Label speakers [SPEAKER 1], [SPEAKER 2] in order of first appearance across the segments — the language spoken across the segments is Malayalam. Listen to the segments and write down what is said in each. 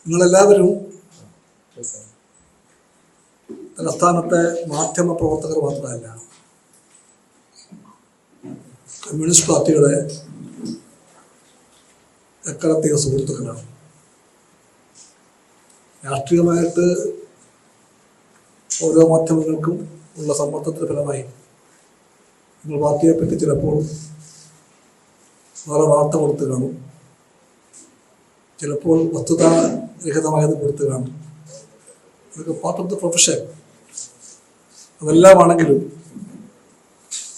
[SPEAKER 1] നിങ്ങളെല്ലാവരും തലസ്ഥാനത്തെ മാധ്യമ പ്രവർത്തകർ മാത്രമല്ല, കമ്മ്യൂണിസ്റ്റ് പാർട്ടിയുടെ എക്കാലത്തെയും സുഹൃത്തുക്കളാണ്. രാഷ്ട്രീയമായിട്ട് ഓരോ മാധ്യമങ്ങൾക്കും ഉള്ള സമ്മർദ്ദത്തിൻ്റെ ഫലമായി നിങ്ങൾ പാർട്ടിയെപ്പറ്റി ചിലപ്പോൾ വേറെ വാർത്ത കൊടുത്ത് കാണും, ചിലപ്പോൾ വസ്തുതാരഹിതമായത് കൊടുത്ത് കാണും. അതൊക്കെ പാർട്ട് ഓഫ് ദ പ്രൊഫഷൻ. അതെല്ലാമാണെങ്കിലും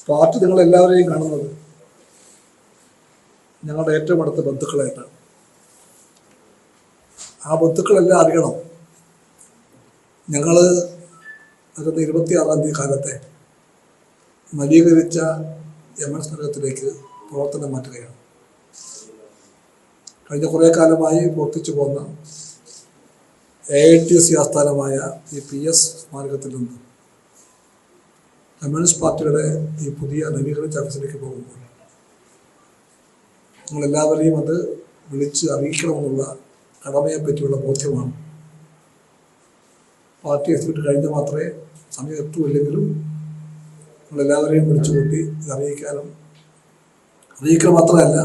[SPEAKER 1] പാർട്ടി നിങ്ങളെല്ലാവരെയും കാണുന്നത് ഞങ്ങളുടെ ഏറ്റവും അടുത്ത ബന്ധുക്കളായിട്ടാണ്. ആ ബന്ധുക്കളെല്ലാം അറിയണം, ഞങ്ങൾ അതിൻ്റെ 26-ാം തീയതി കാലത്തെ നവീകരിച്ച എംഎൻഎസ് നഗരത്തിലേക്ക് പ്രവർത്തനം മാറ്റുകയാണ്. കഴിഞ്ഞ കുറേ കാലമായി പ്രവർത്തിച്ചു പോകുന്ന AITC ആസ്ഥാനമായ ഈ PS സ്മാരകത്തിൽ നിന്ന് കമ്മ്യൂണിസ്റ്റ് പാർട്ടിയുടെ ഈ പുതിയ നവീകരിച്ച ഓഫീസിലേക്ക് പോകുമ്പോൾ നിങ്ങളെല്ലാവരെയും അത് വിളിച്ച് അറിയിക്കണമെന്നുള്ള കടമയെപ്പറ്റിയുള്ള ബോധ്യമാണ്. പാർട്ടി എത്തിയിട്ട് കഴിഞ്ഞ മാത്രമേ സമയം എത്തുമില്ലെങ്കിലും നിങ്ങളെല്ലാവരെയും വിളിച്ചു കൂട്ടി ഇത് അറിയിക്കുക മാത്രമല്ല,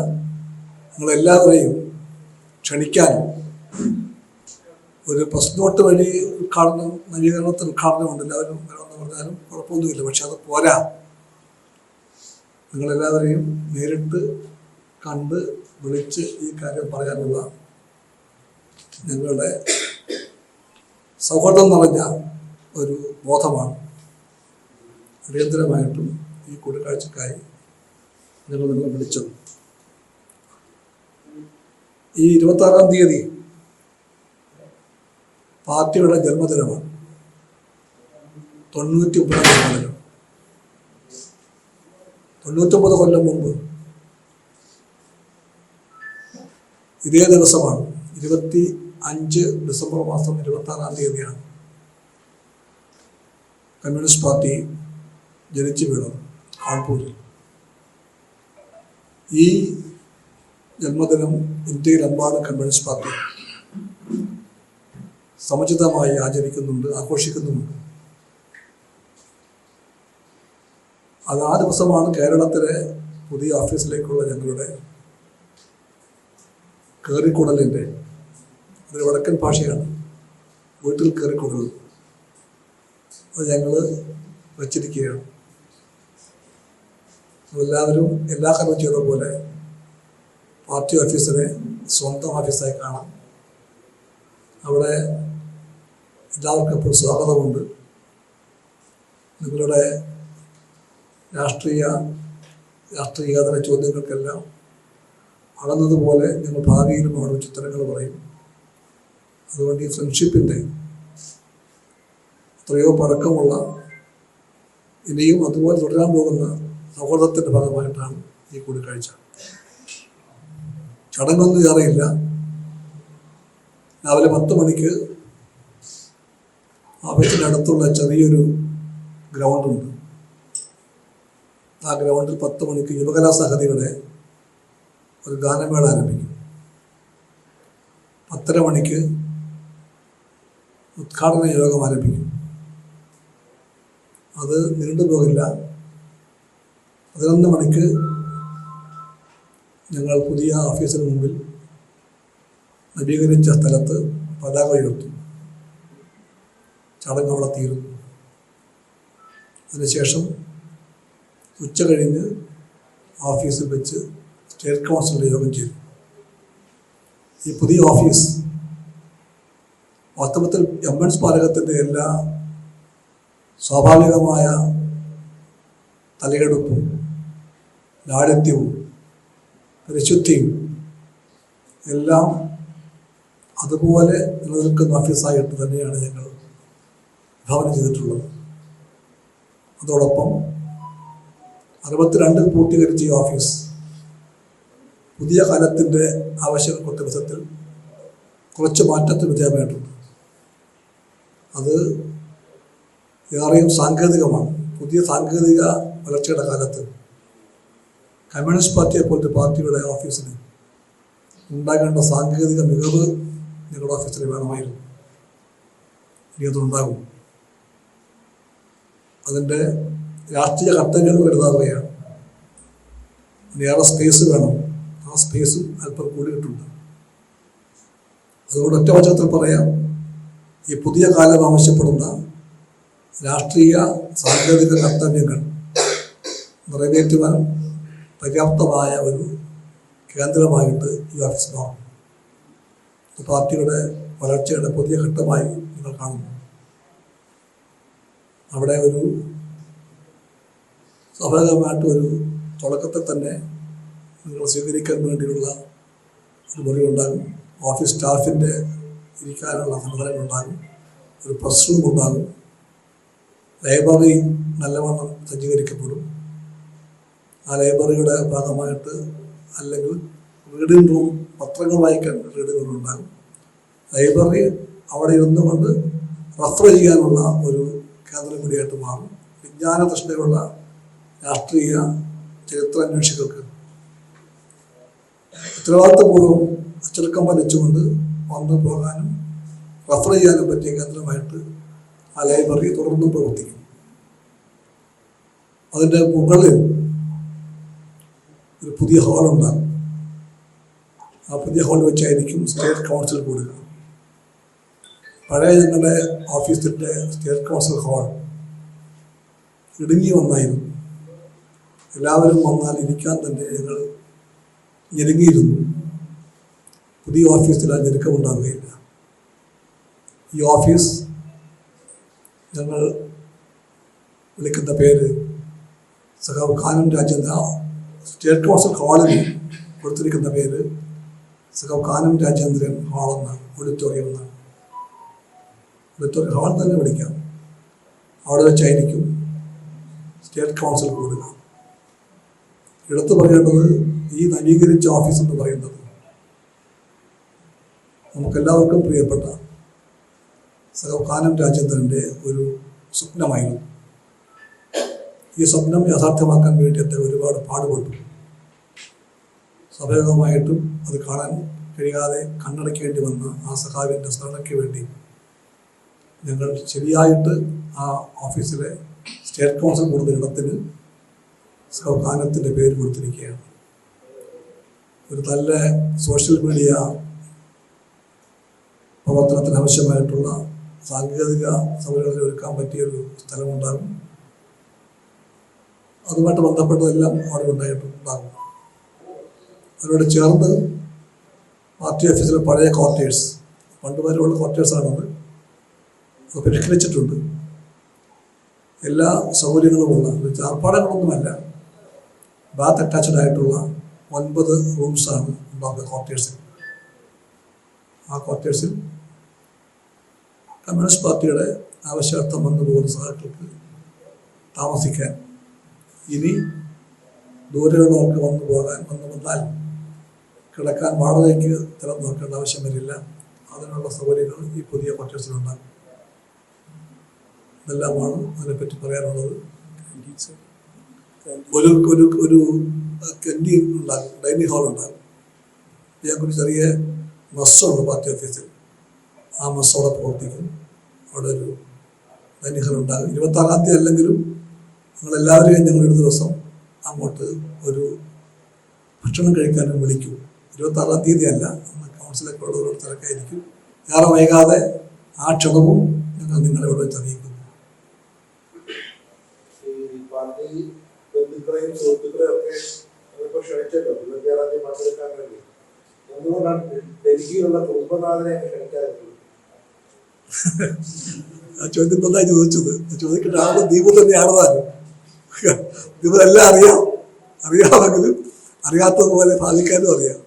[SPEAKER 1] നിങ്ങളെല്ലാവരെയും ക്ഷണിക്കാനും ഒരു പ്രസ് നോട്ട് വഴി നവീകരണത്തിൽ ഉദ്ഘാടനമുണ്ട്, എല്ലാവരും വരണമെന്ന് പറഞ്ഞാലും കുഴപ്പമൊന്നുമില്ല. പക്ഷെ അത് പോരാ, നിങ്ങളെല്ലാവരെയും നേരിട്ട് കണ്ട് വിളിച്ച് ഈ കാര്യം പറയാനുള്ള ഞങ്ങളുടെ സൗഹൃദം നിറഞ്ഞ ഒരു ബോധമാണ് അടിയന്തരമായിട്ടും ഈ കൂടിക്കാഴ്ചക്കായി ഞങ്ങൾ നിങ്ങളെ വിളിച്ചത്. ഈ 26-ാം തീയതി പാർട്ടിയുടെ ജന്മദിനമാണ്, 99-ാം ജന്മദിനം. 99 കൊല്ലം മുമ്പ് ഇതേ ദിവസമാണ്, 25 ഡിസംബർ മാസം 26-ാം തീയതിയാണ് കമ്മ്യൂണിസ്റ്റ് പാർട്ടി ജനിച്ചു വീണത് കാൺപൂരിൽ. ഈ ജന്മദിനം ഇന്ത്യയിലെമ്പാടും കമ്മ്യൂണിസ്റ്റ് പാർട്ടി സമുചിതമായി ആചരിക്കുന്നുണ്ട്, ആഘോഷിക്കുന്നുമുണ്ട്. അത് ആ ദിവസമാണ് കേരളത്തിലെ പുതിയ ഓഫീസിലേക്കുള്ള ഞങ്ങളുടെ കയറിക്കൂടലിൻ്റെ, അതൊരു വടക്കൻ ഭാഷയാണ്, വീട്ടിൽ കയറിക്കൂടൽ, അത് ഞങ്ങൾ വച്ചിരിക്കുകയാണ്. എല്ലാവരും എല്ലാ കാലവും ചെയ്ത പോലെ പാർട്ടി ഓഫീസിനെ സ്വന്തം ഓഫീസായി കാണാം. അവിടെ എല്ലാവർക്കും ഇപ്പോൾ സ്വാഗതമുണ്ട്. നിങ്ങളുടെ രാഷ്ട്രീയേതര ചോദ്യങ്ങൾക്കെല്ലാം അളന്നതുപോലെ ഞങ്ങൾ ഭാവിയിലും അവിടെ വെച്ച് ഉത്തരങ്ങൾ പറയും. അതുകൊണ്ട് ഈ ഫ്രണ്ട്ഷിപ്പിൻ്റെ എത്രയോ പഴക്കമുള്ള ഇനിയും അതുപോലെ തുടരാൻ പോകുന്ന സൗഹൃദത്തിൻ്റെ ഭാഗമായിട്ടാണ് ഈ കൂടിക്കാഴ്ച. ചടങ്ങൊന്നും അറിയില്ല. രാവിലെ 10 മണിക്ക് ഓഫീസിനടുത്തുള്ള ചെറിയൊരു ഗ്രൗണ്ടുണ്ട്. ആ ഗ്രൗണ്ടിൽ 10 മണിക്ക് യുവകലാസാഹിതിയുടെ ഒരു ഗാനമേള ആരംഭിക്കും. 10:30 മണിക്ക് ഉദ്ഘാടന യോഗം ആരംഭിക്കും. അത് നീണ്ടുപോകില്ല. 11 മണിക്ക് ഞങ്ങൾ പുതിയ ഓഫീസിന് മുമ്പിൽ നവീകരിച്ച സ്ഥലത്ത് പതാക ഉയർത്തും. ചടങ്ങ് അവിടെ തീരുന്നു. അതിനുശേഷം ഉച്ച കഴിഞ്ഞ് ഓഫീസിൽ വെച്ച് സ്റ്റേറ്റ് കൗൺസിലിൻ്റെ യോഗം ചെയ്തു. ഈ പുതിയ ഓഫീസ് വാസ്തവത്തിൽ എംഎൻഎസ് സ്മാരകത്തിൻ്റെ എല്ലാ സ്വാഭാവികമായ തലയെടുപ്പും ലാളിത്യവും പരിശുദ്ധിയും എല്ലാം അതുപോലെ നിലനിൽക്കുന്ന ഓഫീസായിട്ട് തന്നെയാണ് ഞങ്ങൾ വിഭാവനം ചെയ്തിട്ടുള്ളത്. അതോടൊപ്പം 62 പൂർത്തീകരിച്ച ഈ ഓഫീസ് പുതിയ കാലത്തിൻ്റെ ആവശ്യങ്ങൾക്കൊത്ത വിധത്തിൽ കുറച്ച് മാറ്റത്തിന് വിധേയമായിട്ടുണ്ട്. അത് ഏറെയും സാങ്കേതികമാണ്. പുതിയ സാങ്കേതിക വളർച്ചയുടെ കാലത്ത് കമ്മ്യൂണിസ്റ്റ് പാർട്ടിയെ പോലത്തെ പാർട്ടിയുടെ ഓഫീസിന് ഉണ്ടാകേണ്ട സാങ്കേതിക മികവ് നിങ്ങളുടെ ഓഫീസിൽ വേണമായിരുന്നു. ഇനിയതുണ്ടാകും. അതിൻ്റെ രാഷ്ട്രീയ കർത്തവ്യങ്ങൾ വലുതാവുകയാണ്. അതിനേറെ സ്പേസ് വേണം. ആ സ്പേസും അല്പം കൂടിയിട്ടുണ്ട്. അതുകൊണ്ട് ഒറ്റ വചനത്തിൽ പറയാം, ഈ പുതിയ കാലം ആവശ്യപ്പെടുന്ന രാഷ്ട്രീയ സാങ്കേതിക കർത്തവ്യങ്ങൾ നിറവേറ്റുവാൻ പര്യാപ്തമായ ഒരു കേന്ദ്രമായിട്ട് ഈ ഓഫീസ് മാറും. പാർട്ടിയുടെ വളർച്ചയുടെ പുതിയ ഘട്ടമായി നിങ്ങൾ കാണുന്നു. അവിടെ ഒരു സ്വാഭാവികമായിട്ടൊരു തുടക്കത്തിൽ തന്നെ നിങ്ങൾ സ്വീകരിക്കാൻ വേണ്ടിയുള്ള ഒരു മുറി ഉണ്ടാകും. ഓഫീസ് സ്റ്റാഫിൻ്റെ ഇരിക്കാനുള്ള സംവിധാനങ്ങളുണ്ടാകും. ഒരു പ്രസ് റൂം ഉണ്ടാകും. ലൈബ്രറി നല്ലവണ്ണം സജ്ജീകരിക്കപ്പെടും. ആ ലൈബ്രറിയുടെ ഭാഗമായിട്ട് അല്ലെങ്കിൽ റീഡിംഗ് റൂം, പത്രങ്ങൾ വായിക്കാൻ റീഡിംഗ് റൂം ഉണ്ടാകും. ലൈബ്രറി അവിടെ ഇരുന്നുകൊണ്ട് റഫർ ചെയ്യാനുള്ള ഒരു കേന്ദ്രം കൂടിയായിട്ട് മാറും. വിജ്ഞാന തൃഷ്ണയുള്ള രാഷ്ട്രീയ ചരിത്രാന്വേഷികൾക്ക് ഉത്തരവാദിത്തപൂർവ്വം അച്ചടക്കം പാലിച്ചുകൊണ്ട് വന്നു പോകാനും റഫർ ചെയ്യാനും പറ്റിയ കേന്ദ്രമായിട്ട് ആ ലൈബ്രറി തുടർന്നും പ്രവർത്തിക്കും. അതിൻ്റെ മുകളിൽ ഒരു പുതിയ ഹാളുണ്ടാകും. ആ പുതിയ ഹാൾ വെച്ചായിരിക്കും സ്റ്റേറ്റ് കൗൺസിൽ കൂടുക. പഴയ ഞങ്ങളുടെ ഓഫീസിൻ്റെ സ്റ്റേറ്റ് കൗൺസിൽ ഹാൾ ഇടുങ്ങി വന്നായിരുന്നു. എല്ലാവരും വന്നാൽ ഇരിക്കാൻ തന്നെ ഞങ്ങൾ ഞെരുങ്ങിയിരുന്നു. പുതിയ ഓഫീസിൽ ആ ഞെരുക്കമുണ്ടാവുകയില്ല. ഈ ഓഫീസ് ഞങ്ങൾ വിളിക്കുന്ന പേര് സഖാവ് കാനം രാജേന്ദ്ര, സ്റ്റേറ്റ് കൗൺസിൽ ഹാളിന് കൊടുത്തിരിക്കുന്ന പേര് സഖാവ് കാനം രാജേന്ദ്രൻ ഹാളെന്നാണ്, ഓഡിറ്റോറിയം എന്നാണ്. ഓഡിറ്റോറിയം ഹാൾ തന്നെ വിളിക്കാം. അവിടെ വെച്ചായിരിക്കും സ്റ്റേറ്റ് കൗൺസിൽ കൂടുക. എടുത്തു പറയേണ്ടത്, ഈ നവീകരിച്ച ഓഫീസ് എന്ന് പറയുന്നത് നമുക്കെല്ലാവർക്കും പ്രിയപ്പെട്ട സഖാവ് കാനം രാജേന്ദ്രൻ്റെ ഒരു സ്വപ്നമായിരുന്നു. ഈ സ്വപ്നം യാഥാർത്ഥ്യമാക്കാൻ വേണ്ടി അദ്ദേഹം ഒരുപാട് പാടുപെട്ടു. സ്വാഭാവികമായിട്ടും അത് കാണാൻ കഴിയാതെ കണ്ണടയ്ക്കേണ്ടി വന്ന ആ സഖാവിൻ്റെ സ്മരണയ്ക്ക് വേണ്ടി ഞങ്ങൾ ശരിയായിട്ട് ആ ഓഫീസിലെ സ്റ്റേറ്റ് കൗൺസിൽ കൂടുന്ന ഇടത്തിന് സഖാവ് കാനത്തിൻ്റെ പേര് കൊടുത്തിരിക്കുകയാണ്. ഒരു നല്ല സോഷ്യൽ മീഡിയ പ്രവർത്തനത്തിന് ആവശ്യമായിട്ടുള്ള സാങ്കേതിക സൗകര്യങ്ങൾ ഒരുക്കാൻ പറ്റിയൊരു സ്ഥലമുണ്ടാകും. അതുമായിട്ട് ബന്ധപ്പെട്ടതെല്ലാം അവിടെ ഉണ്ടായിട്ടുണ്ടാകും. അതിനോട് ചേർന്ന് പാർട്ടി ഓഫീസിലെ പഴയ ക്വാർട്ടേഴ്സ്, പണ്ട് വരെയുള്ള ക്വാർട്ടേഴ്സാണത്, അത് പരിഷ്കരിച്ചിട്ടുണ്ട്. എല്ലാ സൗകര്യങ്ങളുമുള്ള, ചാർപ്പാടങ്ങളൊന്നുമല്ല, ബാത്ത് അറ്റാച്ച്ഡ് ആയിട്ടുള്ള 9 റൂംസാണ് ഉണ്ടാകുക ക്വാർട്ടേഴ്സിൽ. ആ ക്വാർട്ടേഴ്സിൽ കമ്മ്യൂണിസ്റ്റ് പാർട്ടിയുടെ ആവശ്യാർത്ഥം വന്നു പോകുന്ന സഹാക്കൾക്ക് താമസിക്കാൻ, ഇനി ദൂരെയുള്ളവർക്ക് വന്നാൽ കിടക്കാൻ വാടകയ്ക്ക് സ്ഥലം നോക്കേണ്ട ആവശ്യം വരില്ല. അതിനുള്ള സൗകര്യങ്ങൾ ഈ പുതിയ ക്വാർട്ടേഴ്സിലുണ്ടാകും. ഇതെല്ലാമാണ് അതിനെപ്പറ്റി പറയാനുള്ളത്. ഒരു കന്റീൻ ഉണ്ടാകും, ഡൈനിങ് ഹാൾ ഉണ്ടാകും. ഞങ്ങൾക്കൊരു ചെറിയ മെസ്സുണ്ട് പാർട്ടി ഓഫീസിൽ. ആ മെസ്സോടെ പ്രവർത്തിക്കും. അവിടെ ഒരു ഡൈനിങ് ഹാൾ ഉണ്ടാകും. 26-ാം തീയതി അല്ലെങ്കിലും ഞങ്ങളെല്ലാവരെയും ഞങ്ങളൊരു ദിവസം അങ്ങോട്ട് ഒരു ഭക്ഷണം കഴിക്കാനും വിളിക്കും. 26-ാം തീയതി അല്ല, നമ്മൾ കൗൺസിലൊക്കെ ഉള്ളവരോട് തിരക്കായിരിക്കും. ഏറെ വൈകാതെ ആ ക്ഷണവും ഞങ്ങൾ നിങ്ങളെ ഇവിടെ വെച്ച് അറിയിക്കുന്നു. ആ ചോദ്യം നന്നായി ചോദിച്ചത്. ചോദിക്കേണ്ട ആളുടെ ദീപു തന്നെയാണ് താനും. ദീപെല്ലാം അറിയാമെങ്കിലും അറിയാത്തതുപോലെ ഭാവിക്കാനും അറിയാം.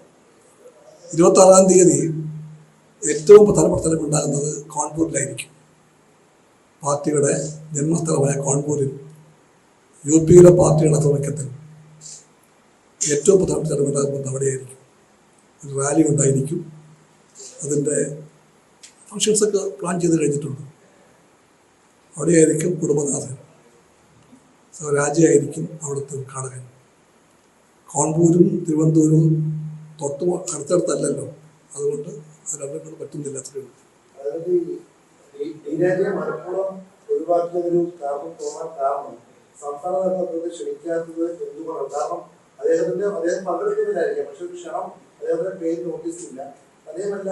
[SPEAKER 1] 26-ാം തീയതി ഏറ്റവും പ്രധാനപ്പെട്ട സ്ഥലമുണ്ടാകുന്നത് കാൺപൂരിലായിരിക്കും. പാർട്ടിയുടെ ജന്മസ്ഥലമായ കാൺപൂരിൽ UP-യിലെ പാർട്ടിയുടെ തുടക്കത്തിൽ ഏറ്റവും പ്രധാനപ്പെട്ട സ്ഥലമുണ്ടാകുന്നത് അവിടെയായിരിക്കും. ഒരു റാലി ഉണ്ടായിരിക്കും. അതിൻ്റെ ഫങ്ഷൻസൊക്കെ പ്ലാൻ ചെയ്ത് കഴിഞ്ഞിട്ടുണ്ട്. അവിടെയായിരിക്കും കുടുംബനാഥൻ, രാജയായിരിക്കും അവിടുത്തെ ഉദ്ഘാടകൻ. കാൺപൂരും തിരുവനന്തപുരവും അടുത്തടുത്തല്ലല്ലോ, അതുകൊണ്ട് അത് രണ്ടും പറ്റുന്നില്ല. അത്രയുള്ളൂ.
[SPEAKER 2] ഒഴിവാക്കിയതൊരു കാരണം തോന്നാൻ കാരണം സംസ്ഥാന നേതൃത്വത്തെ ക്ഷണിക്കാത്തത് എന്തുകൊണ്ടാണ്? കാരണം അദ്ദേഹം പങ്കെടുക്കുന്നില്ലായിരിക്കാം, പക്ഷെ ഒരു ക്ഷണം അദ്ദേഹത്തിന്റെ പേര് നോട്ടീസില്ല. അതേമല്ല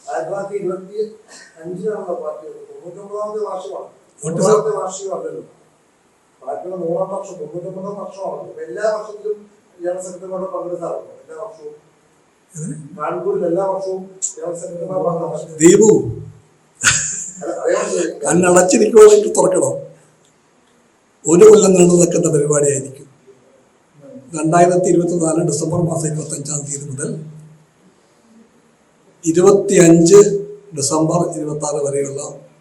[SPEAKER 2] 1925 പാർട്ടി 99ാമത്തെ വാർഷികമാണ്. 100ാമത്തെ വാർഷികമല്ലല്ലോ പാർട്ടിയുടെ 100ാം വർഷം, 99ാം വർഷമാണല്ലോ. അപ്പൊ എല്ലാ വർഷത്തിലും ജനറൽ സെക്രട്ടറിമാരോട് പങ്കെടുക്കാറുണ്ടോ? എല്ലാ വർഷവും കാൺപൂരിൽ എല്ലാ വർഷവും ജനറൽ സെക്രട്ടറിമാർ പങ്കെടുക്കാറുണ്ട്.
[SPEAKER 1] ദീപു കണ്ണടച്ചിരിക്കുവാണെങ്കിൽ തുറക്കണം. ഒരു കൊല്ലം നീണ്ടു നിൽക്കുന്ന പരിപാടിയായിരിക്കും. 2024 ഡിസംബർ മാസം 25-ാം തീയതി മുതൽ 25 ഡിസംബർ 26 വരെയുള്ള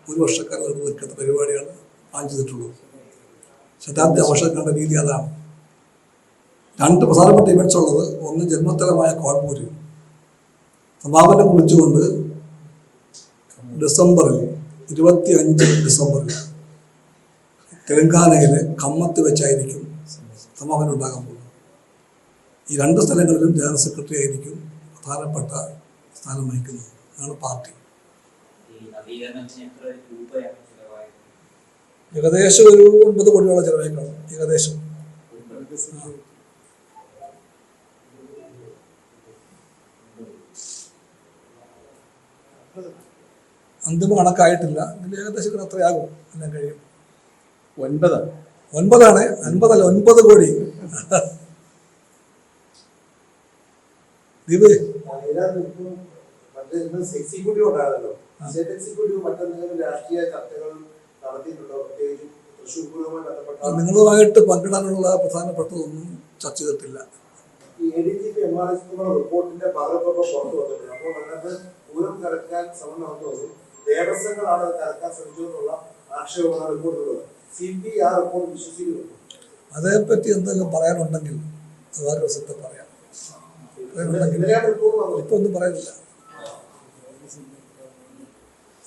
[SPEAKER 1] ഒരു വർഷക്കാലം നീണ്ടു നിൽക്കുന്ന പരിപാടിയാണ് പ്ലാൻ ചെയ്തിട്ടുള്ളത്. ശതാബ്ദി ആഘോഷിക്കേണ്ട രീതി അതാണ്. 2 പ്രധാനപ്പെട്ട ഇവൻറ്റ്സ് ഉള്ളത്. ഒന്ന് ജന്മസ്ഥലമായ കാൺപൂര് സമാപനം കുറിച്ചുകൊണ്ട് ഡിസംബറിൽ 25 ഡിസംബറിൽ തെലങ്കാനയിലെ കമ്മത്ത് വെച്ചായിരിക്കും സമാപനം ഉണ്ടാകാൻ പോകുന്നത്. ഈ 2 സ്ഥലങ്ങളിലും ജനറൽ സെക്രട്ടറി ആയിരിക്കും പ്രധാനപ്പെട്ട സ്ഥാനം വഹിക്കുന്നത്. അതാണ് പാർട്ടി. ഏകദേശം ഒരു 9 കോടിയോളം ചിലവായി കാണും. ഏകദേശം അന്തിമ കണക്കായിട്ടില്ല. ഇതിൽ ഏകദേശം അത്രയാകും. എല്ലാം കഴിയും.
[SPEAKER 3] 9
[SPEAKER 1] ആണ്. 50 അല്ല, 9 കോടി. ദീപ്
[SPEAKER 2] എക്സിക്യൂട്ടീവ് ഉണ്ടായിരുന്നല്ലോ. എക്സിക്യൂട്ടീവ് മറ്റെന്തെങ്കിലും രാഷ്ട്രീയ ചർച്ചകൾ നടത്തിയിട്ടുണ്ടോ? പ്രത്യേകിച്ചും തൃശ്ശൂർ പൂരവുമായി ബന്ധപ്പെട്ട
[SPEAKER 1] നിങ്ങളുമായിട്ട് പങ്കിടാനുള്ള പ്രധാനപ്പെട്ടതൊന്നും ചർച്ച ചെയ്തിട്ടില്ല.
[SPEAKER 2] ഈ ADGP MRS റിപ്പോർട്ടിന്റെ പകർപ്പ് പുറത്തു വന്നിട്ടുണ്ട്. അപ്പോൾ അതിനകത്ത് പൂരം കടക്കാൻ ശ്രമം നടത്തുന്നത് ദേവസ്വങ്ങളാണ് കടക്കാൻ ശ്രമിച്ചതെന്നുള്ള ആക്ഷേപമാണ് റിപ്പോർട്ടുള്ളത്. CPI ആ റിപ്പോർട്ട് വിശ്വസിക്കുന്നു.
[SPEAKER 1] അതേപ്പറ്റി എന്തെങ്കിലും പറയാനുണ്ടെങ്കിൽ അത് വേറെ ദിവസത്തെ പറയാം. ഇപ്പൊ ഒന്നും പറയുന്നില്ല.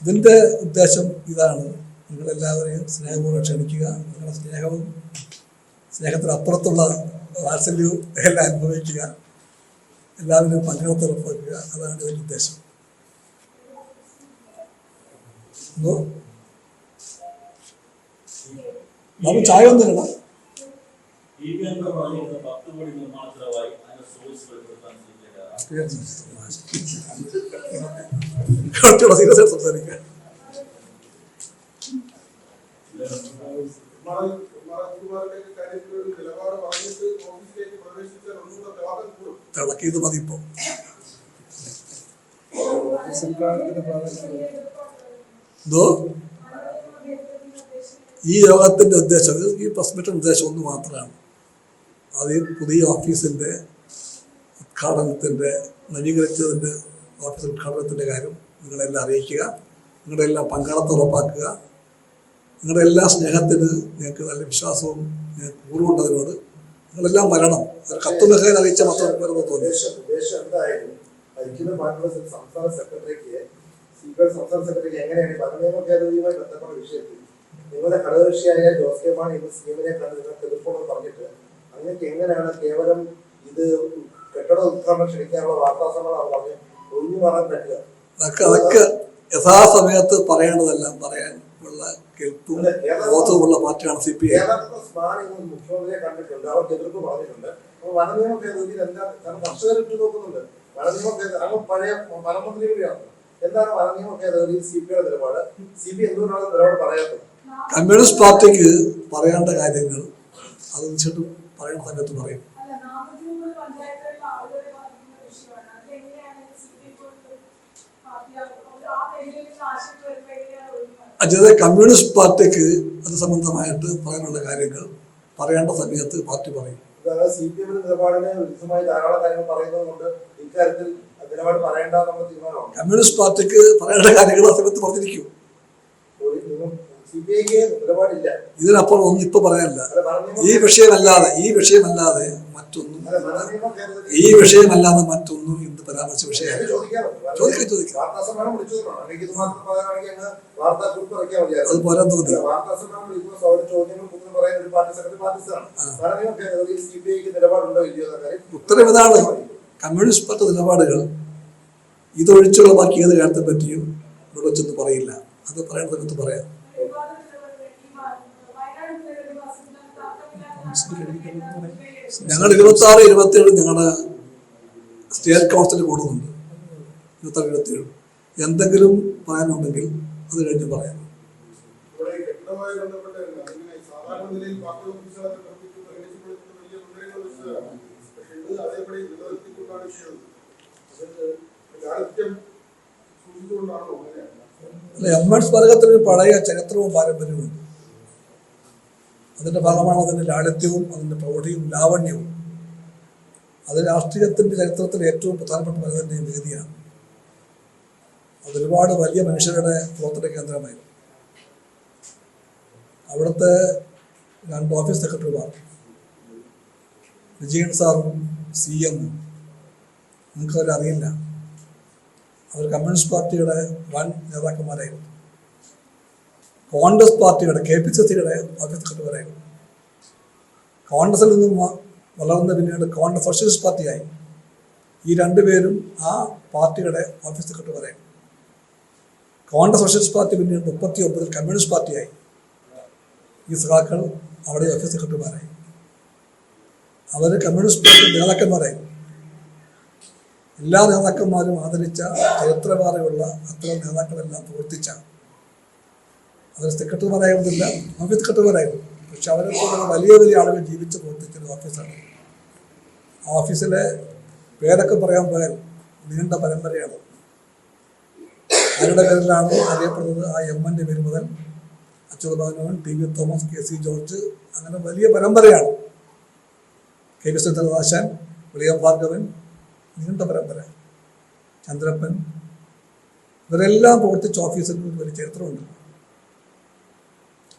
[SPEAKER 1] ഇതിന്റെ ഉദ്ദേശം ഇതാണ്: നിങ്ങളെല്ലാവരെയും സ്നേഹപൂർവ്വം ക്ഷണിക്കുക. നിങ്ങളുടെ സ്നേഹത്തിനപ്പുറത്തുള്ള വാത്സല്യവും എല്ലാം അനുഭവിക്കുക. എല്ലാവരും പങ്കെടുത്ത് ഉറപ്പാക്കുക. അതാണ് ഇതിന്റെ ഉദ്ദേശം. നമുക്ക് ചായ ഒന്നും ഇടണം. സംസാരിക്കാം. തിളക്കിയത് മതി. ഇപ്പൊ ഈ യോഗത്തിന്റെ ഉദ്ദേശം, ഈ പ്രസ് മീറ്റിന്റെ ഉദ്ദേശം ഒന്ന് മാത്രമാണ്. അത് പുതിയ ഓഫീസിന്റെ ഉദ്ഘാടനത്തിന്റെ, നവീകരിച്ചതിന്റെ ഓഫീസ് ഉദ്ഘാടനത്തിന്റെ കാര്യം നിങ്ങളെല്ലാം അറിയിക്കുക. നിങ്ങളുടെ എല്ലാം പങ്കാളിത്തം ഉറപ്പാക്കുക. നിങ്ങളുടെ എല്ലാ സ്നേഹത്തിന് ഞങ്ങൾക്ക് നല്ല വിശ്വാസവും ഞങ്ങൾക്ക് പൂർവ്വമുണ്ടതിനോട് നിങ്ങളെല്ലാം വരണം. കത്ത് മെസ്സേജ് അറിയിച്ച മാത്രം വരുന്ന തോന്നി.
[SPEAKER 2] സംസ്ഥാന സെക്രട്ടറിക്ക് എങ്ങനെയാണ് ഭരണനിയമ ഭേദഗതിയുമായി ബന്ധപ്പെട്ട വിഷയത്തിൽ നിങ്ങളുടെ ഘടകകക്ഷിയായ ജോസ് കെ മാണി ഇന്ന് സ്കീമിനെ കണ്ട് നിങ്ങൾക്ക് എതിർപ്പോടെ പറഞ്ഞിട്ട് അങ്ങനെയൊക്കെ എങ്ങനെയാണ് കേവലം ഇത് കെട്ടിട ഉദ്ഘാടനം ക്ഷണിക്കാനുള്ള വാർത്താസമ്മേളനം പറഞ്ഞ് ഒഴിഞ്ഞു മാറാൻ പറ്റുക?
[SPEAKER 1] അതൊക്കെ യഥാസമയത്ത് പറയേണ്ടതെല്ലാം പറയാൻ ഉള്ള കേൾപ്പും ബോധവുമുള്ള പാർട്ടിയാണ് CPI.
[SPEAKER 2] മുഖ്യമന്ത്രിയെ കണ്ടിട്ടുണ്ട്, അവർക്ക് എതിർപ്പ് പറഞ്ഞിട്ടുണ്ട്. അപ്പൊ വനനിയമ ഭേദഗതിയിൽ എന്താ? കാരണം കർഷകർ ഇട്ട് നോക്കുന്നുണ്ട്. വനനിയമ ഭേദഗതി അങ്ങ് പഴയ വനമന്ത്രി കൂടിയാണ്. എന്താണ് വനനിയമ ഭേദഗതിയിൽ CPIയുടെ നിലപാട്? CPI എന്തുകൊണ്ടാണ് നിലപാട് പറയാത്തത്?
[SPEAKER 1] കമ്മ്യൂണിസ്റ്റ് പാർട്ടിക്ക് പറയേണ്ട കാര്യങ്ങൾ അത് തീർച്ചയായിട്ടും പറയേണ്ട സമയത്ത് പറയും. അതായത് കമ്മ്യൂണിസ്റ്റ് പാർട്ടിക്ക് അത് സംബന്ധമായിട്ട് പറയാനുള്ള കാര്യങ്ങൾ പറയേണ്ട സമയത്ത് പാർട്ടി പറയും.
[SPEAKER 2] CPI നിലപാടിന് വിരുദ്ധമായി ധാരാളം കാര്യങ്ങൾ പറയുന്നതുകൊണ്ട് ഇക്കാര്യത്തിൽ നിലപാട് പറയേണ്ട തീരുമാനമാണ്.
[SPEAKER 1] കമ്മ്യൂണിസ്റ്റ് പാർട്ടിക്ക് പറയേണ്ട കാര്യങ്ങൾ ആ സമയത്ത് പറഞ്ഞിരിക്കും. ഇതിനപ്പുറം ഒന്നും ഇപ്പൊ പറയാനില്ല. ഈ വിഷയമല്ലാതെ മറ്റൊന്നും ഇന്ന് പരാമർശ വിഷയമല്ല. ചോദിക്കാം. അത് പോരാൻ തോന്നി. ഉത്തരം ഇതാണ്: കമ്മ്യൂണിസ്റ്റ് പാർട്ടി നിലപാടുകൾ ഇതൊഴിച്ചുള്ള ബാക്കി ഏത് കാര്യത്തെ പറ്റിയും ഇവിടെ വെച്ചൊന്നും പറയില്ല. അത് പറയേണ്ട സമയത്ത് പറയാം. ഞങ്ങൾ 26, 27 ഞങ്ങളുടെ സ്റ്റേറ്റ് കൗൺസിൽ കൂടുന്നുണ്ട്. 26, 27 എന്തെങ്കിലും പറയാനുണ്ടെങ്കിൽ അത് കഴിഞ്ഞ് പറയാം. അല്ല, എം.എൻ. സ്മാരകത്തിന് പഴയ ചരിത്രവും പാരമ്പര്യവും. അതിൻ്റെ ഭാഗമാണ് അതിൻ്റെ ലാളിത്യവും അതിൻ്റെ പ്രൗഢിയും ലാവണ്യവും. അത് രാഷ്ട്രീയത്തിൻ്റെ ചരിത്രത്തിൽ ഏറ്റവും പ്രധാനപ്പെട്ട പലതിൻ്റെയും വേദിയാണ്. അതൊരുപാട് വലിയ മനുഷ്യരുടെ പ്രവർത്തന കേന്ദ്രമായിരുന്നു. അവിടുത്തെ 2 ഓഫീസ് സെക്രട്ടറിമാർ, വിജയൻ സാറും CM, നിങ്ങൾക്കവരറിയില്ല. അവർ കമ്മ്യൂണിസ്റ്റ് പാർട്ടിയുടെ വൻ നേതാക്കന്മാരായിരുന്നു. കോൺഗ്രസ് പാർട്ടിയുടെ KPCCയുടെ ഓഫീസ് സെക്രട്ടറിമാരായിരുന്നു. കോൺഗ്രസിൽ നിന്നും വളർന്ന് പിന്നീട് കോൺഗ്രസ് സോഷ്യലിസ്റ്റ് പാർട്ടിയായി. ഈ 2 പേരും ആ പാർട്ടിയുടെ ഓഫീസ് സെക്രട്ടറിമാരായിരുന്നു. കോൺഗ്രസ് സോഷ്യലിസ്റ്റ് പാർട്ടി പിന്നീട് 39 കമ്മ്യൂണിസ്റ്റ് പാർട്ടിയായി. ഈ സഖാക്കൾ അവിടെ ഓഫീസ് സെക്രട്ടറിമാരായി. അവർ കമ്മ്യൂണിസ്റ്റ് പാർട്ടി നേതാക്കന്മാരായി. എല്ലാ നേതാക്കന്മാരും ആദരിച്ച ചരിത്രപാതയുള്ള അത്തരം നേതാക്കളെല്ലാം പ്രവർത്തിച്ച അവർ സെക്രട്ടറിമാരായിരുന്നില്ല, ഓഫീസ് സെക്രട്ടറിമാരായിരുന്നു. പക്ഷെ അവരെ പോലെ വലിയ വലിയ ആളുകൾ ജീവിച്ച് പ്രവർത്തിച്ചൊരു ഓഫീസാണ്. ആ ഓഫീസിലെ പേരൊക്കെ പറയാൻ പോയാൽ നീണ്ട പരമ്പരയാണ്. ആരുടെ പേരിലാണ് അറിയപ്പെടുന്നത്? ആ M.N.ന്റെ പേര് മുതൽ Achutha Menon, TV Thomas, KC George, അങ്ങനെ വലിയ പരമ്പരയാണ്. KV ശ്രീധരദാശൻ, വിളിയം ഭാർഗവൻ, നീണ്ട പരമ്പര, ചന്ദ്രപ്പൻ, ഇവരെല്ലാം പ്രവർത്തിച്ച ഓഫീസിന് ഒരു വലിയ ചരിത്രമുണ്ട്.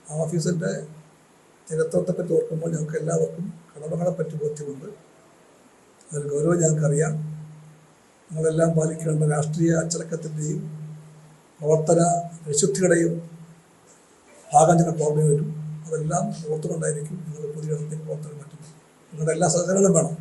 [SPEAKER 1] ആ ഓഫീസിൻ്റെ ചരിത്രത്തെപ്പറ്റി ഓർക്കുമ്പോൾ ഞങ്ങൾക്ക് എല്ലാവർക്കും കടമകളെപ്പറ്റി ബോധ്യമുണ്ട്. അതിൽ ഗൗരവം ഞങ്ങൾക്കറിയാം. ഞങ്ങളെല്ലാം പാലിക്കേണ്ട രാഷ്ട്രീയ അച്ചടക്കത്തിൻ്റെയും പ്രവർത്തന വിശുദ്ധിയുടെയും ഭാഗം ഞങ്ങൾക്ക് ഓർമ്മ വരും. അതെല്ലാം ഓർത്തുകൊണ്ടായിരിക്കും നിങ്ങൾ പുതിയ ഇടത്തേക്ക് പ്രവർത്തനം മാറ്റുന്നത്. നിങ്ങളുടെ എല്ലാ സഹകരണം വേണം.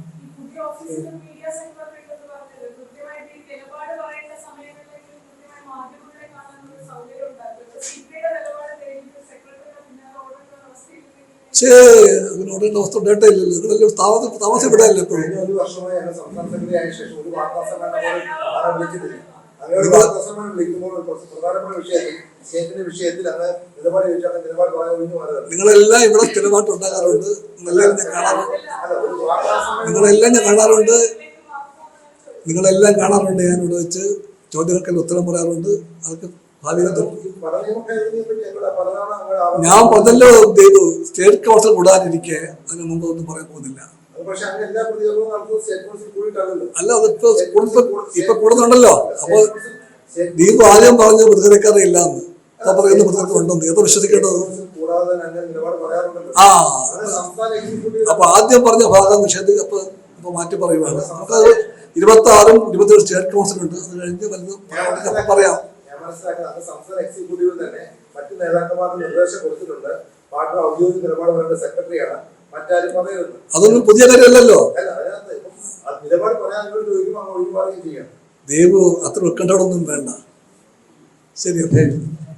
[SPEAKER 1] അങ്ങനെ ഓടേണ്ട അവസ്ഥ ഉണ്ടായിട്ടില്ലല്ലോ. നിങ്ങളെല്ലാം താമസം ഇവിടെ അല്ലേ ഇപ്പോഴും. നിങ്ങളെല്ലാം ഇവിടെ സ്ഥിരമായിട്ട് ഉണ്ടാകാറുണ്ട്. നിങ്ങളെല്ലാം ഞാൻ കാണാറുണ്ട്. ഞാൻ ഇവിടെ വെച്ച് ചോദ്യങ്ങൾക്കെല്ലാം ഉത്തരം പറയാറുണ്ട്. അതൊക്കെ ഭാവിയിൽ ഞാൻ പറഞ്ഞല്ലോ, സ്റ്റേറ്റ് കൗൺസിൽ കൂടാനിരിക്കെ അതിന് മുമ്പ് ഒന്നും പറയാൻ പോകുന്നില്ല. അല്ല, അതിപ്പോ ഇപ്പൊ കൂടുന്നുണ്ടല്ലോ. അപ്പൊ ദീപു ആദ്യം പറഞ്ഞ് മൃഗരക്കാരെ ഇല്ലാന്ന്, അപ്പൊ പറയുന്ന മൃഗരക്ക ഉണ്ടെന്ന് ഏതോ വിശ്വസിക്കേണ്ടത്. അപ്പൊ ആദ്യം പറഞ്ഞ ഭാഗം നിഷേധിക്കുക. അപ്പൊ മാറ്റി പറയുവാണ്. നമുക്കത് 26 ഉം 27 സ്റ്റേറ്റ് കൗൺസിലുണ്ട്. അത് കഴിഞ്ഞ് വലുത് പറയാം.
[SPEAKER 2] സംസ്ഥാന എക്സിക്യൂട്ടീവിൽ തന്നെ മറ്റു നേതാക്കന്മാർക്ക് നിർദ്ദേശം കൊടുത്തിട്ടുണ്ട്. പാർട്ടി ഔദ്യോഗിക നിലപാട് പറയേണ്ട സെക്രട്ടറിയാണ്, മറ്റാരും പറയുന്നത്. അതൊന്നും പുതിയ കാര്യമല്ലല്ലോ. അല്ല, അതിനകത്ത് നിലപാട് പറയാൻ ചോദിക്കുമ്പോൾ അങ്ങ് ഒഴിവാറുകയും ചെയ്യണം. ദേവു അത്ര ഉത്കണ്ഠകളൊന്നും വേണ്ട. ശരി.